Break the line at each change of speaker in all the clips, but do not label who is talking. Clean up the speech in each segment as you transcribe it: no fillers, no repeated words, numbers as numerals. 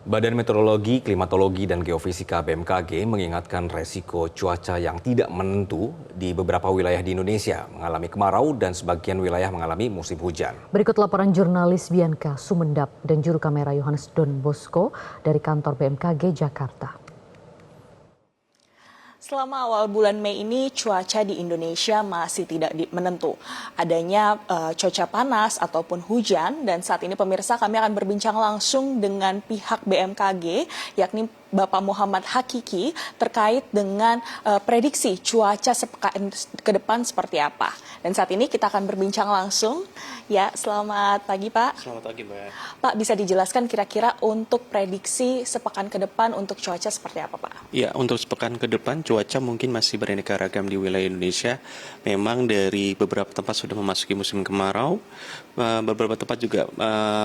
Badan Meteorologi, Klimatologi, dan Geofisika (BMKG) mengingatkan resiko cuaca yang tidak menentu di beberapa wilayah di Indonesia mengalami kemarau dan sebagian wilayah mengalami musim hujan.
Berikut laporan jurnalis Bianca Sumendap dan juru kamera Yohanes Don Bosco dari kantor BMKG Jakarta.
Selama awal bulan Mei ini cuaca di Indonesia masih tidak menentu. Adanya cuaca panas ataupun hujan, dan saat ini pemirsa kami akan berbincang langsung dengan pihak BMKG yakni Bapak Muhammad Hakiki terkait dengan prediksi cuaca sepekan ke depan seperti apa. Dan saat ini kita akan berbincang langsung. Ya, selamat pagi Pak.
Selamat pagi Mbak.
Pak, bisa dijelaskan kira-kira untuk prediksi sepekan ke depan untuk cuaca seperti apa Pak?
Ya, untuk sepekan ke depan cuaca mungkin masih beraneka ragam di wilayah Indonesia. Memang dari beberapa tempat sudah memasuki musim kemarau, beberapa tempat juga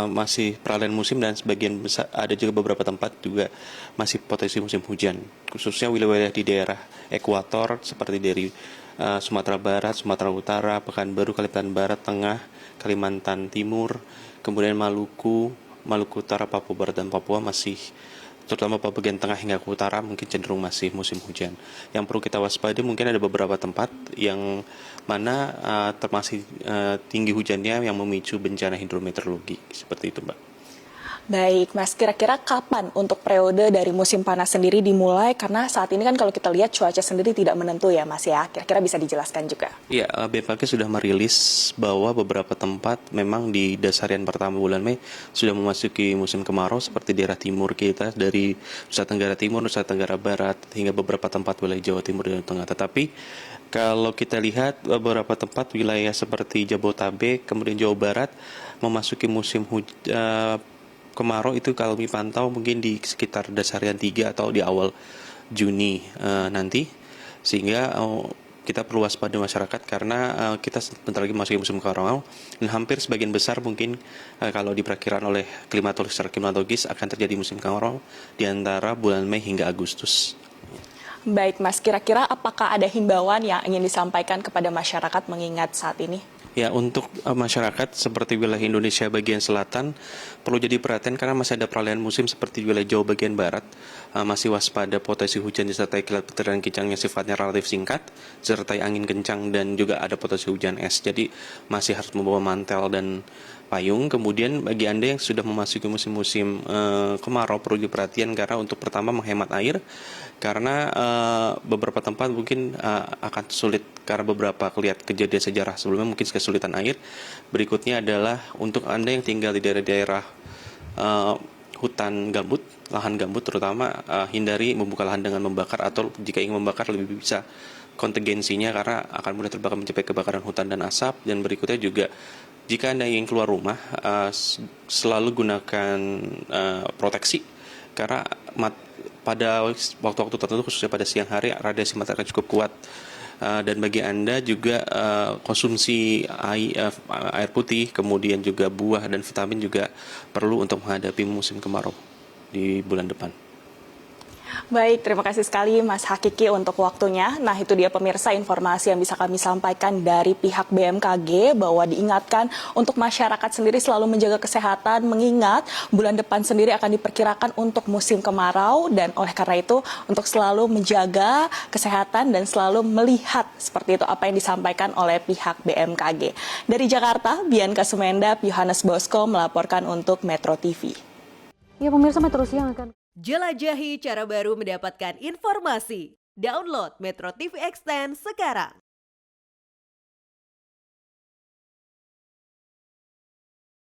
masih peralihan musim, dan sebagian besar ada juga beberapa tempat juga masih potensi musim hujan. Khususnya wilayah di daerah ekuator seperti dari Sumatera Barat, Sumatera Utara, Pekanbaru, Kalimantan Barat, Tengah, Kalimantan Timur, kemudian Maluku Utara, Papua Barat, dan Papua masih, terutama bagian tengah hingga ke utara, mungkin cenderung masih musim hujan. Yang perlu kita waspadai mungkin ada beberapa tempat yang mana termasuk tinggi hujannya yang memicu bencana hidrometeorologi. Seperti itu, Mbak.
Baik, Mas, kira-kira kapan untuk periode dari musim panas sendiri dimulai? Karena saat ini kan kalau kita lihat cuaca sendiri tidak menentu ya, Mas ya. Kira-kira bisa dijelaskan juga?
Ya, BMKG sudah merilis bahwa beberapa tempat memang di dasarian pertama bulan Mei sudah memasuki musim kemarau, seperti daerah timur kita, dari Nusa Tenggara Timur, Nusa Tenggara Barat, hingga beberapa tempat wilayah Jawa Timur dan Tengah. Tetapi kalau kita lihat beberapa tempat wilayah seperti Jabodetabek, kemudian Jawa Barat memasuki musim kemarau itu kalau kami pantau mungkin di sekitar dasarian 3 atau di awal Juni nanti, sehingga kita perlu waspada masyarakat karena kita sebentar lagi masuk musim kemarau, dan hampir sebagian besar mungkin kalau diperkirakan oleh klimatologis akan terjadi musim kemarau di antara bulan Mei hingga Agustus.
Baik, Mas, kira-kira apakah ada himbauan yang ingin disampaikan kepada masyarakat mengingat saat ini?
Ya, untuk masyarakat seperti wilayah Indonesia bagian selatan perlu jadi perhatian karena masih ada peralihan musim, seperti wilayah Jawa bagian barat masih waspada potensi hujan disertai kilat petir dan kincang yang sifatnya relatif singkat, disertai angin kencang dan juga ada potensi hujan es. Jadi masih harus membawa mantel dan payung. Kemudian bagi Anda yang sudah memasuki musim-musim kemarau perlu diperhatikan karena untuk pertama menghemat air, karena beberapa tempat mungkin akan sulit karena beberapa kejadian sejarah sebelumnya mungkin kesulitan air. Berikutnya adalah untuk Anda yang tinggal di daerah-daerah hutan gambut, lahan gambut terutama, hindari membuka lahan dengan membakar, atau jika ingin membakar lebih bisa kontingensinya karena akan mudah terbakar mencapai kebakaran hutan dan asap. Dan berikutnya juga jika Anda ingin keluar rumah, selalu gunakan proteksi karena pada waktu-waktu tertentu, khususnya pada siang hari, radiasi matahari cukup kuat. Dan bagi Anda juga konsumsi air putih, kemudian juga buah dan vitamin juga perlu untuk menghadapi musim kemarau di bulan depan.
Baik, terima kasih sekali Mas Hakiki untuk waktunya. Nah, itu dia pemirsa informasi yang bisa kami sampaikan dari pihak BMKG, bahwa diingatkan untuk masyarakat sendiri selalu menjaga kesehatan, mengingat bulan depan sendiri akan diperkirakan untuk musim kemarau, dan oleh karena itu untuk selalu menjaga kesehatan dan selalu melihat seperti itu apa yang disampaikan oleh pihak BMKG. Dari Jakarta, Bianca Sumendap, Yohanes Bosco melaporkan untuk Metro TV.
Ya, pemirsa, Metro Siang akan
jelajahi cara baru mendapatkan informasi. Download Metro TV Extend sekarang.